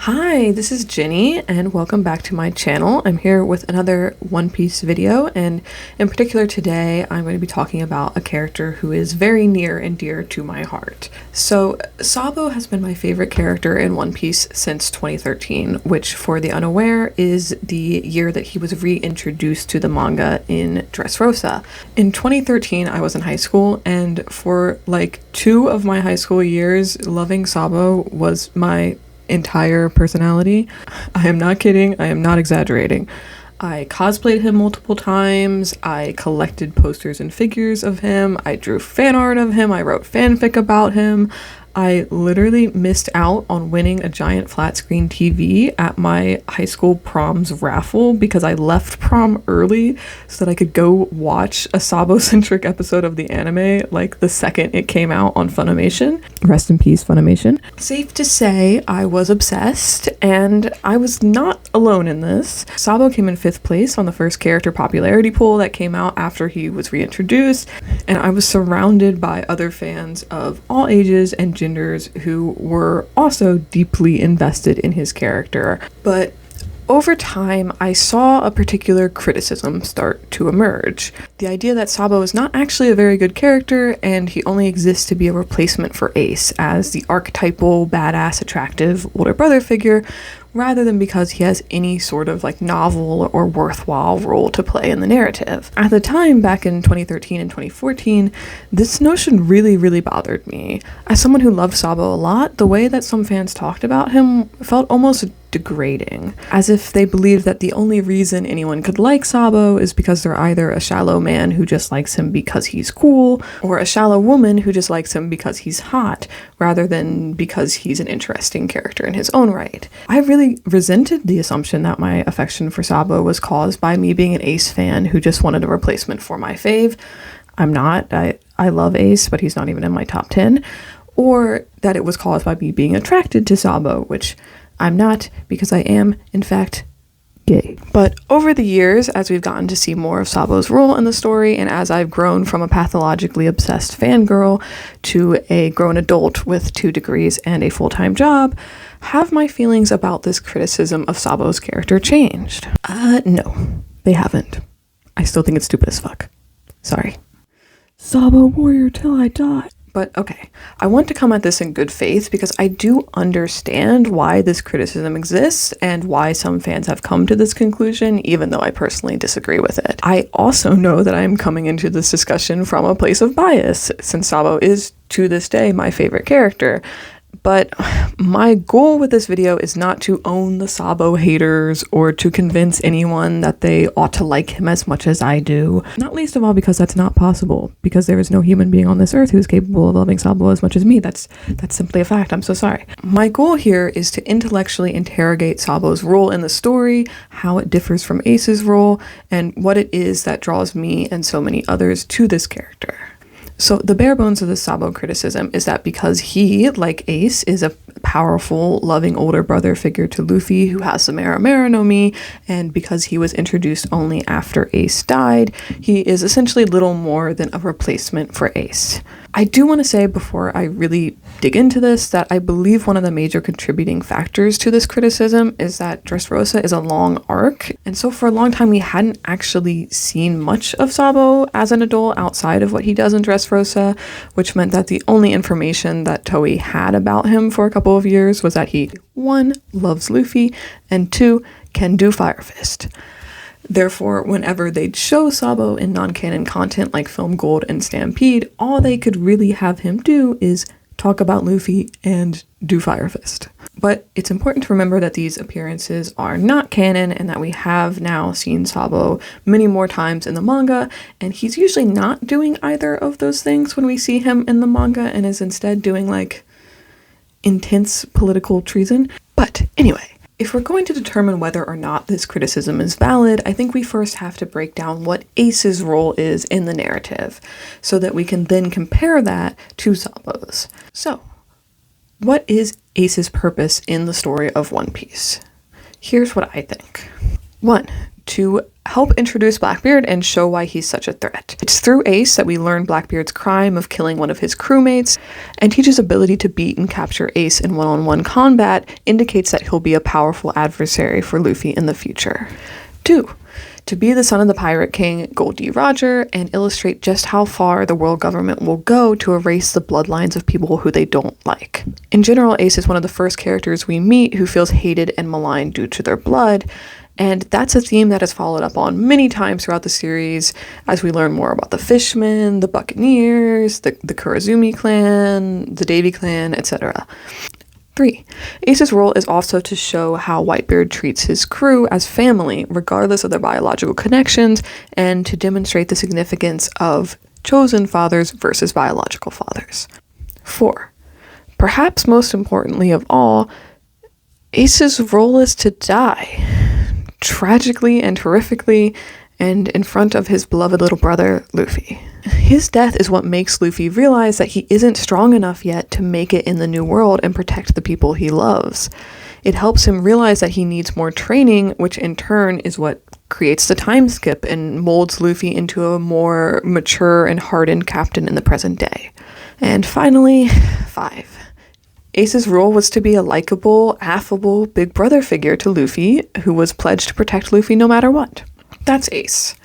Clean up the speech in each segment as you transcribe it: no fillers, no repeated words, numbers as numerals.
Hi, this is Ginny, and welcome back to my channel. I'm here with another One Piece video, and in particular today, I'm going to be talking about a character who is very near and dear to my heart. So, Sabo has been my favorite character in One Piece since 2013, which, for the unaware, is the year that he was reintroduced to the manga in Dressrosa. In 2013, I was in high school, and for like 2 of my high school years, loving Sabo was my entire personality. I am not kidding. I am not exaggerating. I cosplayed him multiple times. I collected posters and figures of him. I drew fan art of him. I wrote fanfic about him. I literally missed out on winning a giant flat screen TV at my high school prom's raffle because I left prom early so that I could go watch a Sabo-centric episode of the anime like the second it came out on Funimation. Rest in peace, Funimation. Safe to say, I was obsessed, and I was not alone in this. Sabo came in 5th place on the first character popularity poll that came out after he was reintroduced, and I was surrounded by other fans of all ages and genders who were also deeply invested in his character. But over time, I saw a particular criticism start to emerge. The idea that Sabo is not actually a very good character, and he only exists to be a replacement for Ace as the archetypal, badass, attractive older brother figure, rather than because he has any sort of like novel or worthwhile role to play in the narrative. At the time, back in 2013 and 2014, this notion really bothered me. As someone who loved Sabo a lot, the way that some fans talked about him felt almost degrading, as if they believed that the only reason anyone could like Sabo is because they're either a shallow man who just likes him because he's cool, or a shallow woman who just likes him because he's hot, rather than because he's an interesting character in his own right. I really resented the assumption that my affection for Sabo was caused by me being an Ace fan who just wanted a replacement for my fave. I'm not. I love Ace, but he's not even in my top 10. Or that it was caused by me being attracted to Sabo, which I'm not, because I am, in fact, gay. But over the years, as we've gotten to see more of Sabo's role in the story, and as I've grown from a pathologically obsessed fangirl to a grown adult with 2 degrees and a full-time job, have my feelings about this criticism of Sabo's character changed? No, they haven't. I still think it's stupid as fuck. Sorry. Sabo warrior till I die. But okay, I want to come at this in good faith because I do understand why this criticism exists and why some fans have come to this conclusion, even though I personally disagree with it. I also know that I am coming into this discussion from a place of bias, since Sabo is, to this day, my favorite character. But my goal with this video is not to own the Sabo haters or to convince anyone that they ought to like him as much as I do. Not least of all because that's not possible, because there is no human being on this earth who is capable of loving Sabo as much as me. That's simply a fact. I'm so sorry. My goal here is to intellectually interrogate Sabo's role in the story, how it differs from Ace's role, and what it is that draws me and so many others to this character. So the bare bones of the Sabo criticism is that because he, like Ace, is a powerful, loving older brother figure to Luffy who has the Mera Mera no Mi, and because he was introduced only after Ace died, he is essentially little more than a replacement for Ace. I do want to say before I really dig into this that I believe one of the major contributing factors to this criticism is that Dressrosa is a long arc, and so for a long time we hadn't actually seen much of Sabo as an adult outside of what he does in Dressrosa, which meant that the only information that Toei had about him for a couple of years was that he, 1, loves Luffy, and 2, can do Fire Fist. Therefore, whenever they'd show Sabo in non-canon content like Film Gold and Stampede, all they could really have him do is talk about Luffy and do Fire Fist. But it's important to remember that these appearances are not canon and that we have now seen Sabo many more times in the manga, and he's usually not doing either of those things when we see him in the manga and is instead doing like intense political treason. But anyway, if we're going to determine whether or not this criticism is valid, I think we first have to break down what Ace's role is in the narrative, so that we can then compare that to Sabo's. So, what is Ace's purpose in the story of One Piece? Here's what I think. 1. to help introduce Blackbeard and show why he's such a threat. It's through Ace that we learn Blackbeard's crime of killing one of his crewmates, and Teach's ability to beat and capture Ace in one-on-one combat indicates that he'll be a powerful adversary for Luffy in the future. 2. To be the son of the Pirate King, Gold D. Roger, and illustrate just how far the world government will go to erase the bloodlines of people who they don't like. In general, Ace is one of the first characters we meet who feels hated and maligned due to their blood, and that's a theme that is followed up on many times throughout the series as we learn more about the Fishmen, the Buccaneers, the Kurazumi clan, the Davy clan, etc. 3. Ace's role is also to show how Whitebeard treats his crew as family, regardless of their biological connections, and to demonstrate the significance of chosen fathers versus biological fathers. 4. Perhaps most importantly of all, Ace's role is to die, tragically and horrifically, and in front of his beloved little brother, Luffy. His death is what makes Luffy realize that he isn't strong enough yet to make it in the new world and protect the people he loves. It helps him realize that he needs more training, which in turn is what creates the time skip and molds Luffy into a more mature and hardened captain in the present day. And finally, 5. Ace's role was to be a likable, affable, big brother figure to Luffy, who was pledged to protect Luffy no matter what. That's Ace.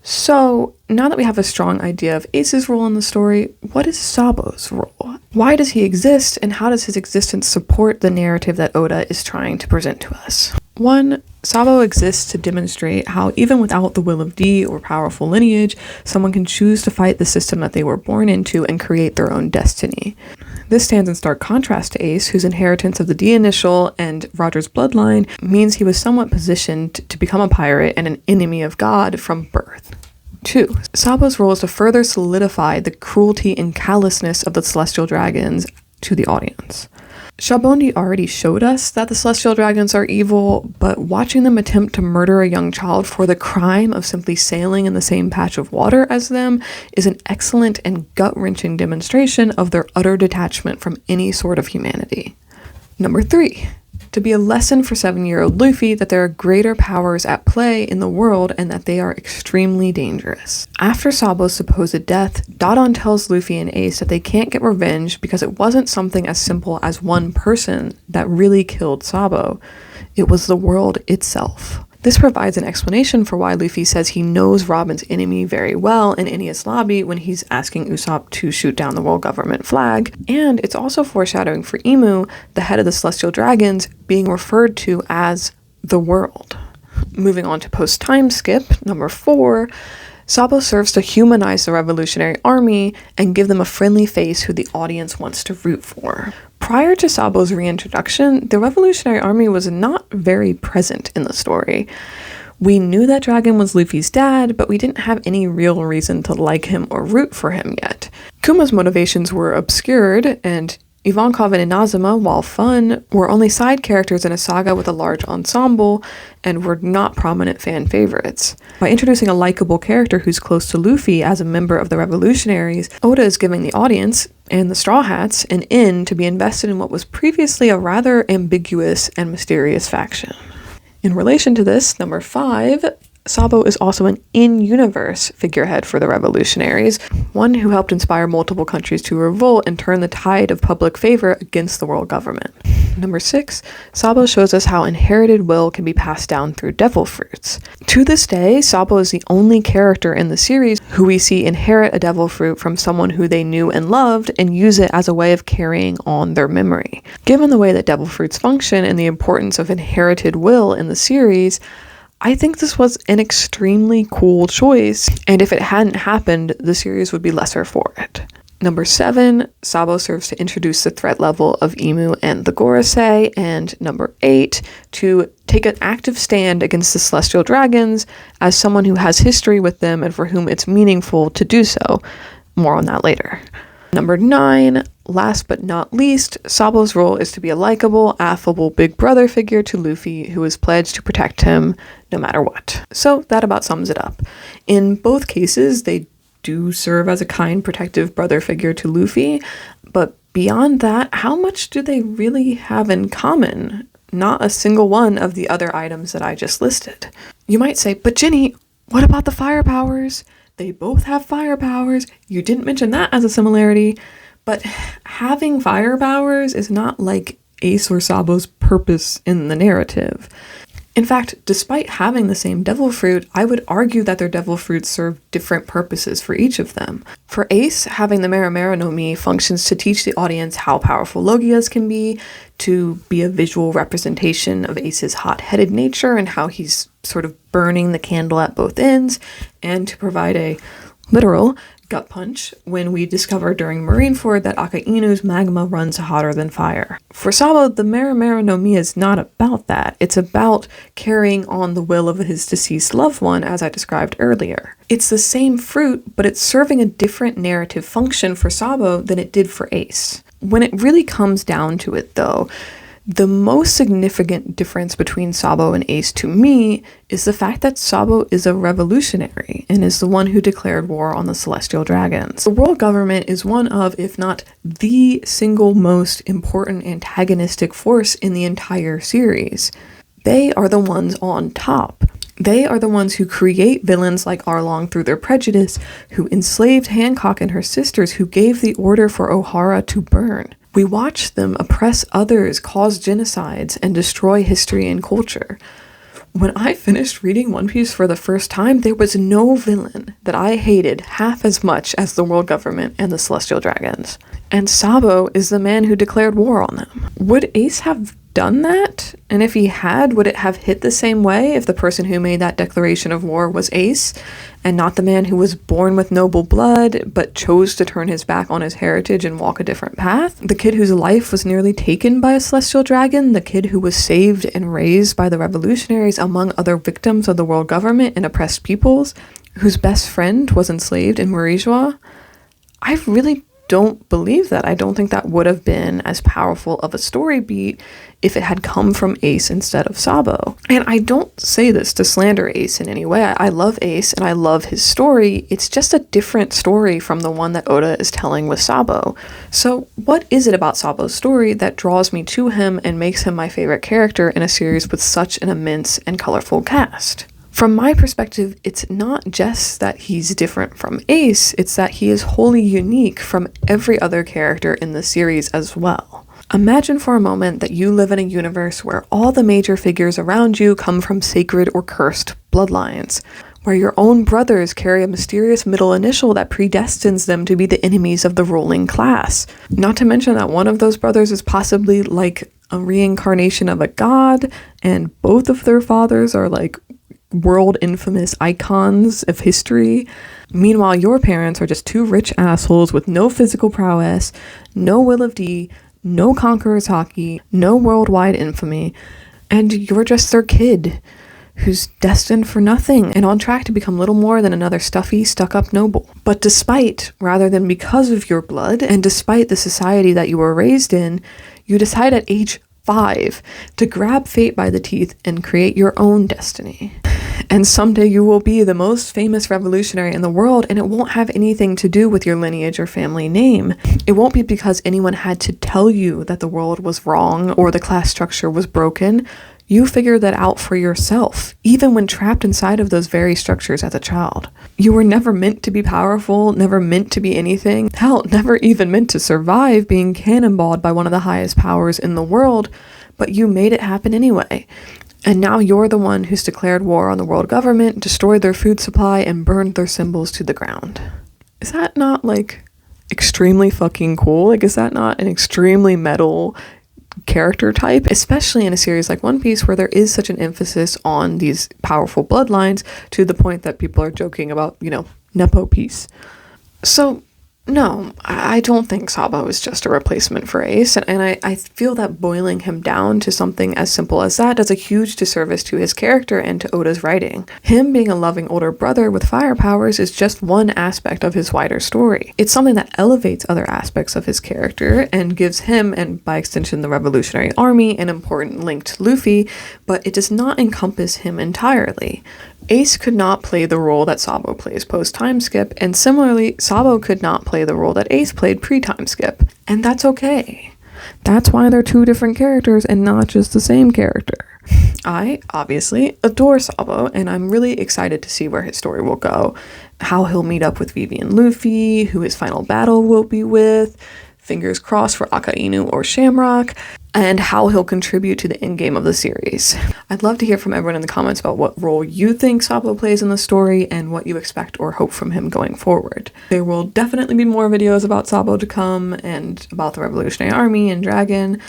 So, now that we have a strong idea of Ace's role in the story, what is Sabo's role? Why does he exist, and how does his existence support the narrative that Oda is trying to present to us? 1. Sabo exists to demonstrate how even without the will of D or powerful lineage, someone can choose to fight the system that they were born into and create their own destiny. This stands in stark contrast to Ace, whose inheritance of the D initial and Roger's bloodline means he was somewhat positioned to become a pirate and an enemy of God from birth. 2. Sabo's role is to further solidify the cruelty and callousness of the Celestial Dragons to the audience. Shabondi already showed us that the Celestial Dragons are evil, but watching them attempt to murder a young child for the crime of simply sailing in the same patch of water as them is an excellent and gut-wrenching demonstration of their utter detachment from any sort of humanity. 3. To be a lesson for 7-year-old Luffy that there are greater powers at play in the world and that they are extremely dangerous. After Sabo's supposed death, Dodon tells Luffy and Ace that they can't get revenge because it wasn't something as simple as one person that really killed Sabo. It was the world itself. This provides an explanation for why Luffy says he knows Robin's enemy very well in Enies Lobby when he's asking Usopp to shoot down the world government flag, and it's also foreshadowing for Imu, the head of the Celestial Dragons, being referred to as the world. Moving on to post-time skip, 4, Sabo serves to humanize the Revolutionary Army and give them a friendly face who the audience wants to root for. Prior to Sabo's reintroduction, the Revolutionary Army was not very present in the story. We knew that Dragon was Luffy's dad, but we didn't have any real reason to like him or root for him yet. Kuma's motivations were obscured, and Ivankov and Inazuma, while fun, were only side characters in a saga with a large ensemble and were not prominent fan favorites. By introducing a likable character who's close to Luffy as a member of the Revolutionaries, Oda is giving the audience, and the Straw Hats, an in to be invested in what was previously a rather ambiguous and mysterious faction. In relation to this, 5, Sabo is also an in-universe figurehead for the Revolutionaries, one who helped inspire multiple countries to revolt and turn the tide of public favor against the world government. 6, Sabo shows us how inherited will can be passed down through devil fruits. To this day, Sabo is the only character in the series who we see inherit a devil fruit from someone who they knew and loved and use it as a way of carrying on their memory. Given the way that devil fruits function and the importance of inherited will in the series, I think this was an extremely cool choice, and if it hadn't happened, the series would be lesser for it. 7, Sabo serves to introduce the threat level of Imu and the Gorosei, and 8, to take an active stand against the Celestial Dragons as someone who has history with them and for whom it's meaningful to do so. More on that later. 9, last but not least, Sabo's role is to be a likable, affable big brother figure to Luffy who is pledged to protect him no matter what. So that about sums it up. In both cases, they do serve as a kind, protective brother figure to Luffy, but beyond that, how much do they really have in common? Not a single one of the other items that I just listed. You might say, but Jenny, what about the fire powers? They both have fire powers. You didn't mention that as a similarity. But having fire powers is not like Ace or Sabo's purpose in the narrative. In fact, despite having the same devil fruit, I would argue that their devil fruits serve different purposes for each of them. For Ace, having the Mera no Mi functions to teach the audience how powerful Logias can be, to be a visual representation of Ace's hot-headed nature and how he's sort of burning the candle at both ends, and to provide a literal gut punch when we discover during Marineford that Akainu's magma runs hotter than fire. For Sabo, the Mera no Mi is not about that. It's about carrying on the will of his deceased loved one, as I described earlier. It's the same fruit, but it's serving a different narrative function for Sabo than it did for Ace. When it really comes down to it, though, the most significant difference between Sabo and Ace to me is the fact that Sabo is a revolutionary and is the one who declared war on the celestial dragons. The world government is one of, if not the single most important antagonistic force in the entire series. They are the ones on top. They are the ones who create villains like Arlong through their prejudice, who enslaved Hancock and her sisters, who gave the order for O'Hara to burn. We watch them oppress others, cause genocides, and destroy history and culture. When I finished reading One Piece for the first time, there was no villain that I hated half as much as the world government and the celestial dragons. And Sabo is the man who declared war on them. Would Ace have done that? And if he had, would it have hit the same way if the person who made that declaration of war was Ace, and not the man who was born with noble blood, but chose to turn his back on his heritage and walk a different path? The kid whose life was nearly taken by a celestial dragon? The kid who was saved and raised by the revolutionaries among other victims of the world government and oppressed peoples? Whose best friend was enslaved in Marie-Joie? I really don't believe that. I don't think that would have been as powerful of a story beat if it had come from Ace instead of Sabo. And I don't say this to slander Ace in any way. I love Ace and I love his story. It's just a different story from the one that Oda is telling with Sabo. So what is it about Sabo's story that draws me to him and makes him my favorite character in a series with such an immense and colorful cast? From my perspective, it's not just that he's different from Ace, it's that he is wholly unique from every other character in the series as well. Imagine for a moment that you live in a universe where all the major figures around you come from sacred or cursed bloodlines, where your own brothers carry a mysterious middle initial that predestines them to be the enemies of the ruling class. Not to mention that one of those brothers is possibly like a reincarnation of a god, and both of their fathers are like world infamous icons of history. Meanwhile, your parents are just two rich assholes with no physical prowess, no will of D, no conqueror's hockey, no worldwide infamy, and you're just their kid who's destined for nothing and on track to become little more than another stuffy, stuck-up noble. But despite, rather than because of your blood, and despite the society that you were raised in, you decide at age 5 to grab fate by the teeth and create your own destiny. And someday you will be the most famous revolutionary in the world, and it won't have anything to do with your lineage or family name. It won't be because anyone had to tell you that the world was wrong or the class structure was broken. You figure that out for yourself, even when trapped inside of those very structures as a child. You were never meant to be powerful, never meant to be anything. Hell, never even meant to survive being cannonballed by one of the highest powers in the world, but you made it happen anyway. And now you're the one who's declared war on the world government, destroyed their food supply, and burned their symbols to the ground. Is that not, like, extremely fucking cool? Like, is that not an extremely metal character type? Especially in a series like One Piece, where there is such an emphasis on these powerful bloodlines, to the point that people are joking about, Nepo piece. So, no, I don't think Sabo is just a replacement for Ace, and I feel that boiling him down to something as simple as that does a huge disservice to his character and to Oda's writing. Him being a loving older brother with fire powers is just one aspect of his wider story. It's something that elevates other aspects of his character and gives him, and by extension the Revolutionary Army, an important link to Luffy, but it does not encompass him entirely. Ace could not play the role that Sabo plays post-time skip, and similarly, Sabo could not play the role that Ace played pre-time skip. And that's okay. That's why they're two different characters and not just the same character. I obviously adore Sabo, and I'm really excited to see where his story will go. How he'll meet up with Vivi and Luffy, who his final battle will be with, fingers crossed for Akainu or Shamrock, and how he'll contribute to the endgame of the series. I'd love to hear from everyone in the comments about what role you think Sabo plays in the story and what you expect or hope from him going forward. There will definitely be more videos about Sabo to come and about the Revolutionary Army and Dragon,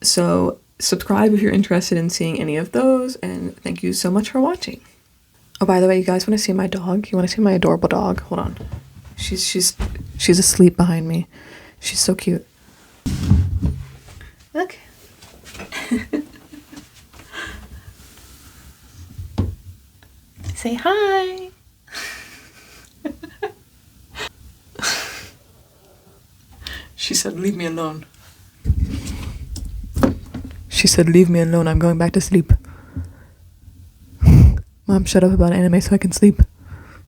so subscribe if you're interested in seeing any of those, and thank you so much for watching. Oh, by the way, you guys want to see my dog? You want to see my adorable dog? Hold on. She's asleep behind me. She's so cute. Look. Say hi. She said, leave me alone. She said, leave me alone. I'm going back to sleep. Mom, shut up about anime so I can sleep.